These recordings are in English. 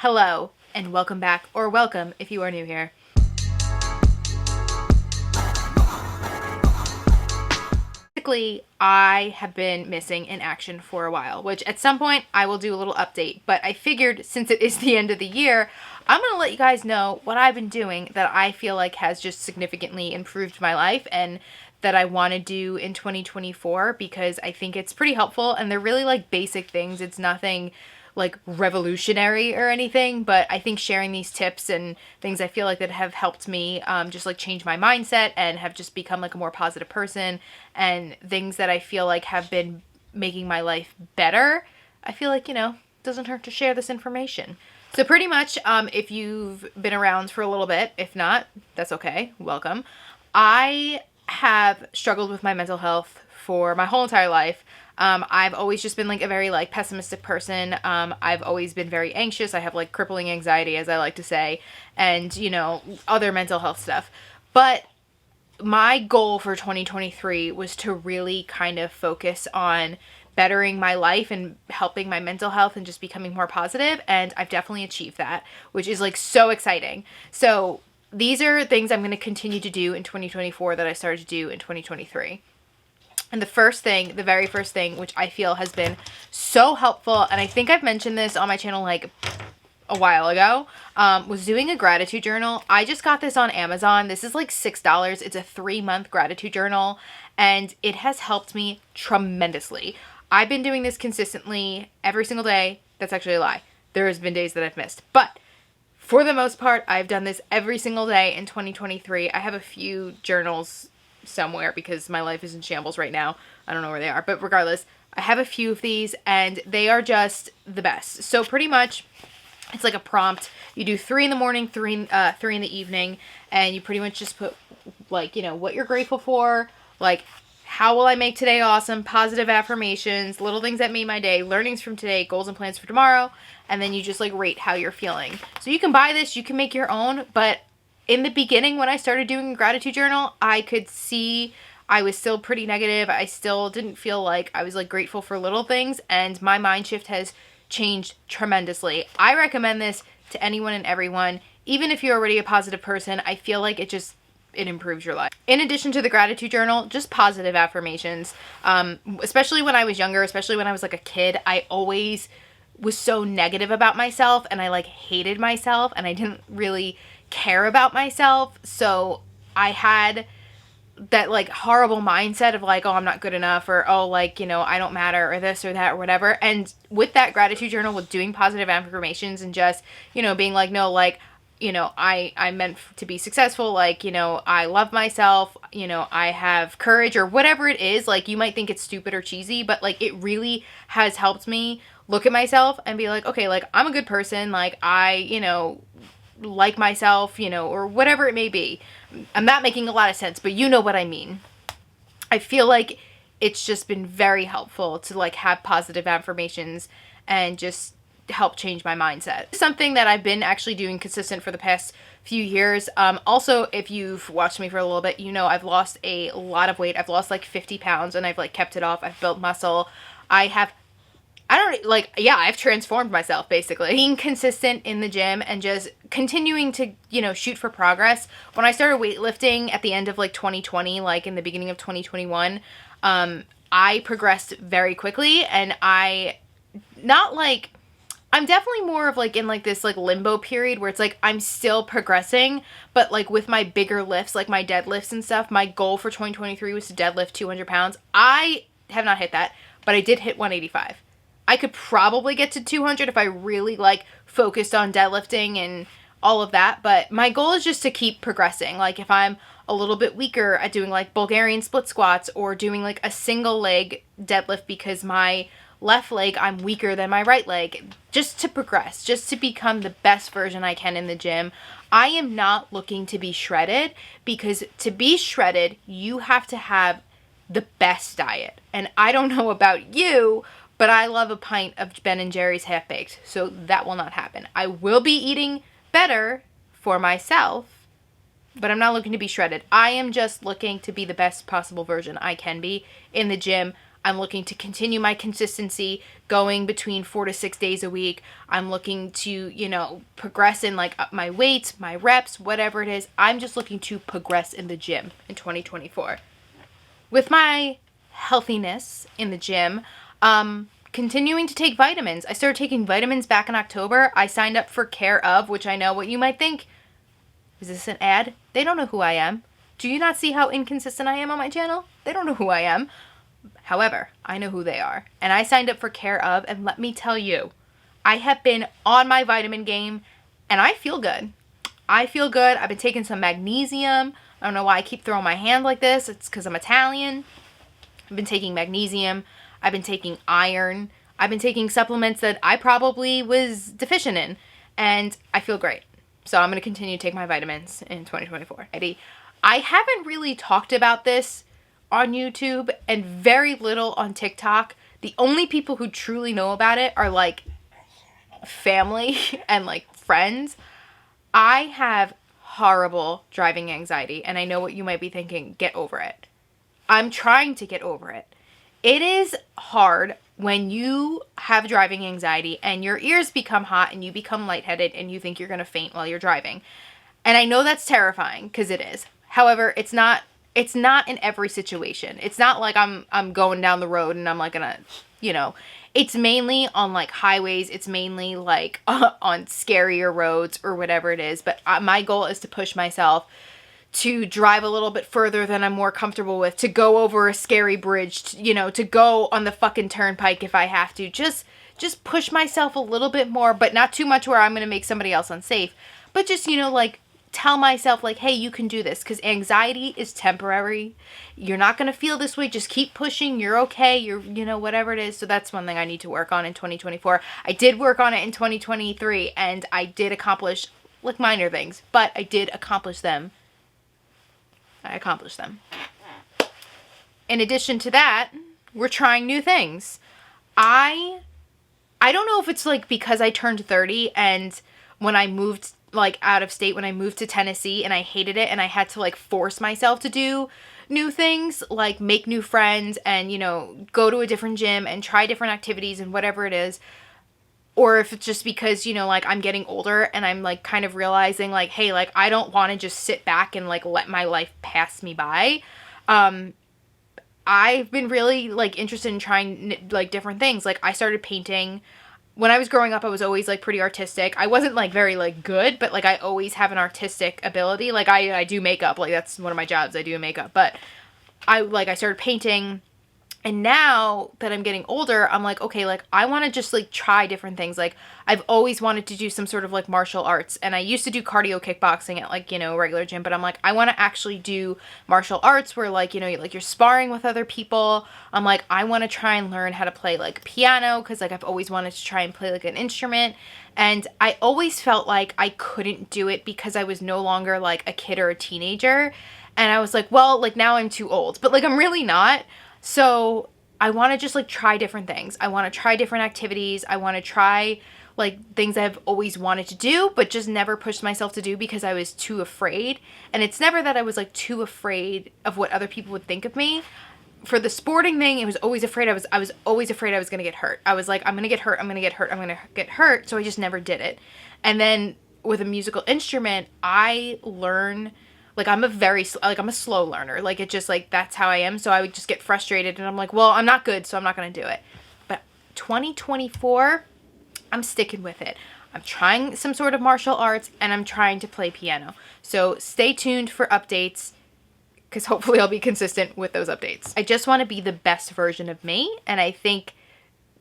Hello, and welcome back, or welcome if you are new here. Basically, I have been missing in action for a while, which at some point I will do a little update, but I figured since it is the end of the year, I'm going to let you guys know what I've been doing that I feel like has just significantly improved my life and that I want to do in 2024 because I think it's pretty helpful and they're really like basic things. It's nothing like revolutionary or anything, but I think sharing these tips and things I feel like that have helped me just like change my mindset and have just become like a more positive person and things that I feel like have been making my life better. I feel like, doesn't hurt to share this information. So pretty much, if you've been around for a little bit, if not, that's okay. Welcome. I have struggled with my mental health for my whole entire life. I've always just been like a very like pessimistic person. I've always been very anxious. I have like crippling anxiety, as I like to say, and other mental health stuff. But my goal for 2023 was to really kind of focus on bettering my life and helping my mental health and just becoming more positive. And I've definitely achieved that, which is like so exciting. So these are things I'm going to continue to do in 2024 that I started to do in 2023. And the very first thing, which I feel has been so helpful, and I think I've mentioned this on my channel like a while ago, was doing a gratitude journal. I just got this on Amazon. This is like $6. It's a 3-month gratitude journal, and it has helped me tremendously. I've been doing this consistently every single day. That's actually a lie. There has been days that I've missed, but for the most part, I've done this every single day in 2023. I have a few journals somewhere because my life is in shambles right now. I don't know where they are, but regardless, I have a few of these and they are just the best. So pretty much it's like a prompt. You do 3 in the morning, 3 in the evening, and you pretty much just put like, what you're grateful for, like how will I make today awesome, positive affirmations, little things that made my day, learnings from today, goals and plans for tomorrow, and then you just like rate how you're feeling. So you can buy this, you can make your own, but in the beginning, when I started doing a gratitude journal, I could see I was still pretty negative. I still didn't feel like I was like grateful for little things, and my mind shift has changed tremendously. I recommend this to anyone and everyone. Even if you're already a positive person, I feel like it improves your life. In addition to the gratitude journal, just positive affirmations. Especially when I was younger, especially when I was like a kid, I always was so negative about myself and I like hated myself and I didn't really care about myself. So I had that like horrible mindset of like, oh, I'm not good enough, or oh, like, I don't matter, or this or that or whatever. And with that gratitude journal, with doing positive affirmations and just, being like, no, like, I meant to be successful, like, I love myself, I have courage, or whatever it is, like, you might think it's stupid or cheesy, but like it really has helped me look at myself and be like, okay, like I'm a good person, like I, like myself, or whatever it may be. I'm not making a lot of sense, but you know what I mean. I feel like it's just been very helpful to like have positive affirmations and just help change my mindset. Something that I've been actually doing consistent for the past few years. Also, if you've watched me for a little bit, I've lost a lot of weight. I've lost like 50 pounds and I've like kept it off. I've built muscle. I've transformed myself basically. Being consistent in the gym and just continuing to, shoot for progress. When I started weightlifting at the end of like 2020, like in the beginning of 2021, I progressed very quickly, and I'm definitely more of like in like this like limbo period where it's like I'm still progressing, but like with my bigger lifts, like my deadlifts and stuff, my goal for 2023 was to deadlift 200 pounds. I have not hit that, but I did hit 185. I could probably get to 200 if I really like focused on deadlifting and all of that. But my goal is just to keep progressing. Like if I'm a little bit weaker at doing like Bulgarian split squats or doing like a single leg deadlift because my left leg, I'm weaker than my right leg, just to progress, just to become the best version I can in the gym. I am not looking to be shredded, because to be shredded, you have to have the best diet. And I don't know about you, but I love a pint of Ben & Jerry's half-baked, so that will not happen. I will be eating better for myself, but I'm not looking to be shredded. I am just looking to be the best possible version I can be in the gym. I'm looking to continue my consistency going between 4 to 6 days a week. I'm looking to, you know, progress in like up my weights, my reps, whatever it is. I'm just looking to progress in the gym in 2024. With my healthiness in the gym, continuing to take vitamins. I started taking vitamins back in October. I signed up for Care of, which I know what you might think. Is this an ad? They don't know who I am. Do you not see how inconsistent I am on my channel? They don't know who I am. However, I know who they are. And I signed up for Care of, and let me tell you, I have been on my vitamin game, and I feel good. I feel good. I've been taking some magnesium. I don't know why I keep throwing my hand like this. It's because I'm Italian. I've been taking magnesium. I've been taking iron. I've been taking supplements that I probably was deficient in, and I feel great. So I'm going to continue to take my vitamins in 2024. I haven't really talked about this on YouTube and very little on TikTok. The only people who truly know about it are like family and like friends. I have horrible driving anxiety, and I know what you might be thinking. Get over it. I'm trying to get over it. It is hard when you have driving anxiety and your ears become hot and you become lightheaded and you think you're going to faint while you're driving. And I know that's terrifying, because it is. However, it's not in every situation. It's not like I'm going down the road and I'm like gonna, you know, it's mainly on like highways. It's mainly like on scarier roads or whatever it is. But my goal is to push myself to drive a little bit further than I'm more comfortable with, to go over a scary bridge, you know, to go on the fucking turnpike if I have to. Just push myself a little bit more, but not too much where I'm going to make somebody else unsafe. But just, you know, like tell myself like, hey, you can do this, because anxiety is temporary. You're not going to feel this way. Just keep pushing. You're okay. You're, you know, whatever it is. So that's one thing I need to work on in 2024. I did work on it in 2023, and I did accomplish like minor things, but I did accomplish them. I accomplished them. In addition to that, we're trying new things. I don't know if it's like because I turned 30 and when I moved like out of state, when I moved to Tennessee and I hated it and I had to like force myself to do new things, like make new friends and, you know, go to a different gym and try different activities and whatever it is. Or if it's just because, you know, like I'm getting older and I'm like kind of realizing like, hey, like I don't want to just sit back and like let my life pass me by. I've been really like interested in trying like different things. Like I started painting. When I was growing up, I was always like pretty artistic. I wasn't like very like good, but like I always have an artistic ability. Like I do makeup. Like that's one of my jobs. I do makeup. But I started painting. And now that I'm getting older, I'm like, okay, like I want to just like try different things. Like I've always wanted to do some sort of like martial arts, and I used to do cardio kickboxing at like, you know, regular gym, but I'm like, I want to actually do martial arts where like, you know, like you're sparring with other people. I'm like, I want to try and learn how to play like piano, because like I've always wanted to try and play like an instrument. And I always felt like I couldn't do it because I was no longer like a kid or a teenager. And I was like, well, like now I'm too old, but like I'm really not. So I want to just like try different things. I want to try different activities. I want to try like things I've always wanted to do, but just never pushed myself to do because I was too afraid. And it's never that I was like too afraid of what other people would think of me. For the sporting thing, it was always afraid. I was always afraid I was going to get hurt. I was like, I'm going to get hurt. I'm going to get hurt. I'm going to get hurt. So I just never did it. And then with a musical instrument, I learn. Like I'm a slow learner. Like it just like, that's how I am. So I would just get frustrated and I'm like, well, I'm not good, so I'm not going to do it. But 2024, I'm sticking with it. I'm trying some sort of martial arts and I'm trying to play piano. So stay tuned for updates, because hopefully I'll be consistent with those updates. I just want to be the best version of me. And I think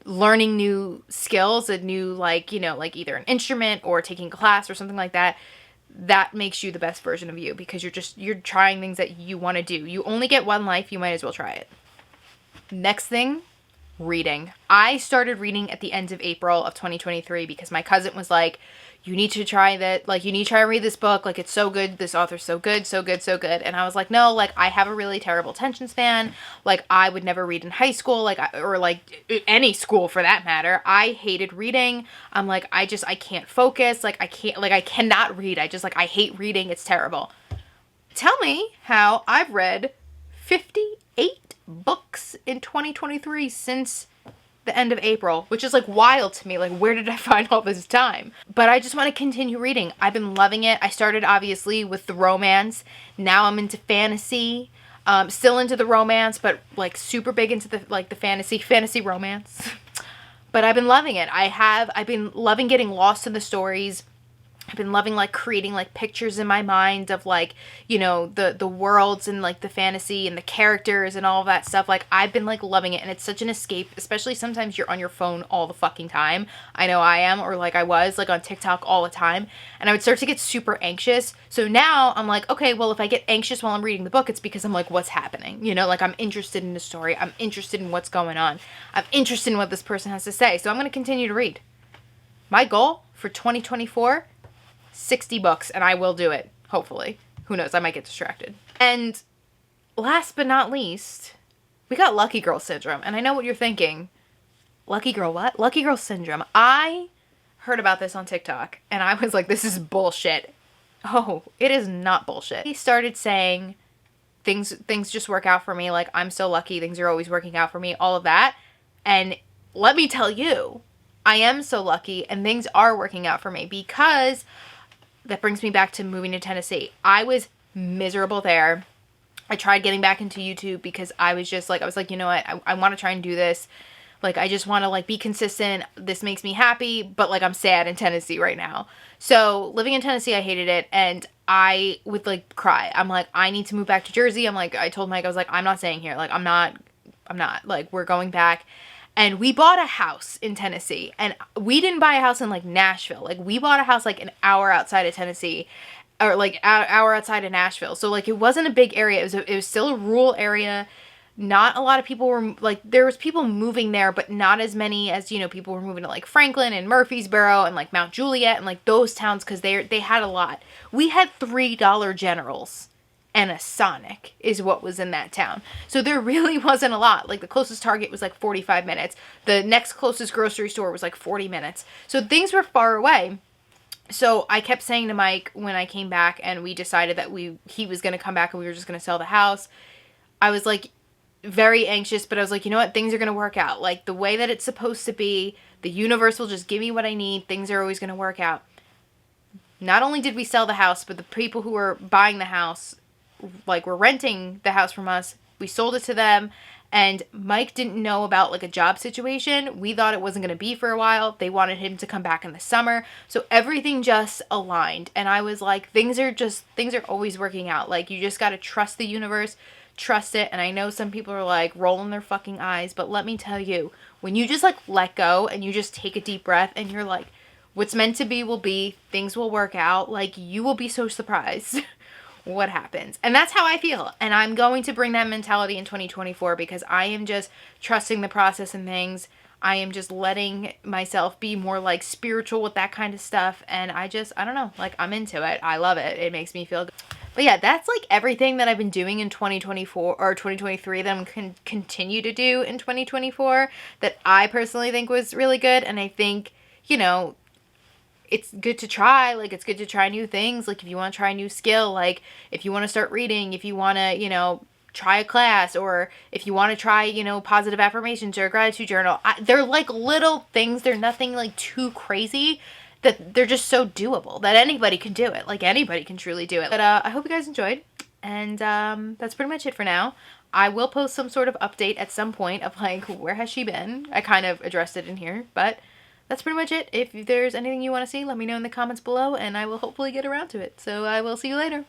learning new skills, a new like, you know, like either an instrument or taking a class or something like that, that makes you the best version of you, because you're trying things that you want to do. You only get one life, you might as well try it. Next thing, reading. I started reading at the end of April of 2023 because my cousin was like, you need to try that, like you need to try and read this book, like it's so good, this author's so good, so good, so good. And I was like, no, like I have a really terrible attention span, like I would never read in high school, like or like any school for that matter. I hated reading. I'm like, I can't focus, like I cannot read. I hate reading, it's terrible. Tell me how I've read 58 books in 2023 since the end of April, which is like wild to me. Like, where did I find all this time? But I just want to continue reading. I've been loving it. I started obviously with the romance. Now I'm into fantasy. Still into the romance, but like super big into the like the fantasy romance. But I've been loving it. I've been loving getting lost in the stories. I've been loving like creating like pictures in my mind of like, you know, the worlds and like the fantasy and the characters and all of that stuff. Like, I've been like loving it, and it's such an escape, especially sometimes you're on your phone all the fucking time. I know I am, or like I was like on TikTok all the time, and I would start to get super anxious. So now I'm like, okay, well, if I get anxious while I'm reading the book, it's because I'm like, what's happening? You know, like I'm interested in the story. I'm interested in what's going on. I'm interested in what this person has to say. So I'm going to continue to read. My goal for 2024, 60 books, and I will do it, hopefully. Who knows, I might get distracted. And last but not least, we got Lucky Girl Syndrome. And I know what you're thinking. Lucky Girl what? Lucky Girl Syndrome. I heard about this on TikTok, and I was like, this is bullshit. Oh, it is not bullshit. He started saying things just work out for me, like I'm so lucky, things are always working out for me, all of that. And let me tell you, I am so lucky, and things are working out for me, because that brings me back to moving to Tennessee. I was miserable there. I tried getting back into YouTube because I was like, you know what? I want to try and do this. Like, I just want to like be consistent. This makes me happy, but like I'm sad in Tennessee right now. So living in Tennessee, I hated it. And I would like cry. I'm like, I need to move back to Jersey. I told Mike, I was like, I'm not staying here. Like, I'm not like, we're going back. And we bought a house in Tennessee, and we didn't buy a house in like Nashville. Like, we bought a house like an hour outside of Tennessee, or like an hour outside of Nashville. So like, it wasn't a big area. It was still a rural area. Not a lot of people were like, there was people moving there, but not as many as, you know, people were moving to like Franklin and Murfreesboro and like Mount Juliet and like those towns, because they had a lot. We had $3 Generals and a Sonic is what was in that town. So there really wasn't a lot. Like, the closest Target was like 45 minutes. The next closest grocery store was like 40 minutes. So things were far away. So I kept saying to Mike when I came back and we decided that he was going to come back and we were just going to sell the house, I was like very anxious, but I was like, you know what? Things are going to work out. Like, the way that it's supposed to be, the universe will just give me what I need. Things are always going to work out. Not only did we sell the house, but the people who were buying the house, like, were renting the house from us, we sold it to them, and Mike didn't know about like a job situation. We thought it wasn't going to be for a while. They wanted him to come back in the summer. So everything just aligned, and I was like, things are always working out. Like, you just got to trust the universe, trust it. And I know some people are like rolling their fucking eyes, but let me tell you, when you just like let go and you just take a deep breath and you're like, what's meant to be will be, things will work out, like, you will be so surprised what happens. And that's how I feel. And I'm going to bring that mentality in 2024, because I am just trusting the process and things. I am just letting myself be more like spiritual with that kind of stuff. And I don't know, like, I'm into it. I love it. It makes me feel good. But yeah, that's like everything that I've been doing in 2024 or 2023 that I'm continue to do in 2024 that I personally think was really good. And I think, you know, it's good to try. Like, it's good to try new things. Like, if you want to try a new skill, like if you want to start reading, if you want to, you know, try a class, or if you want to try, you know, positive affirmations or a gratitude journal. They're like little things. They're nothing like too crazy, that they're just so doable that anybody can do it. Like, anybody can truly do it. But I hope you guys enjoyed. And that's pretty much it for now. I will post some sort of update at some point of like, where has she been? I kind of addressed it in here, but that's pretty much it. If there's anything you want to see, let me know in the comments below, and I will hopefully get around to it. So I will see you later.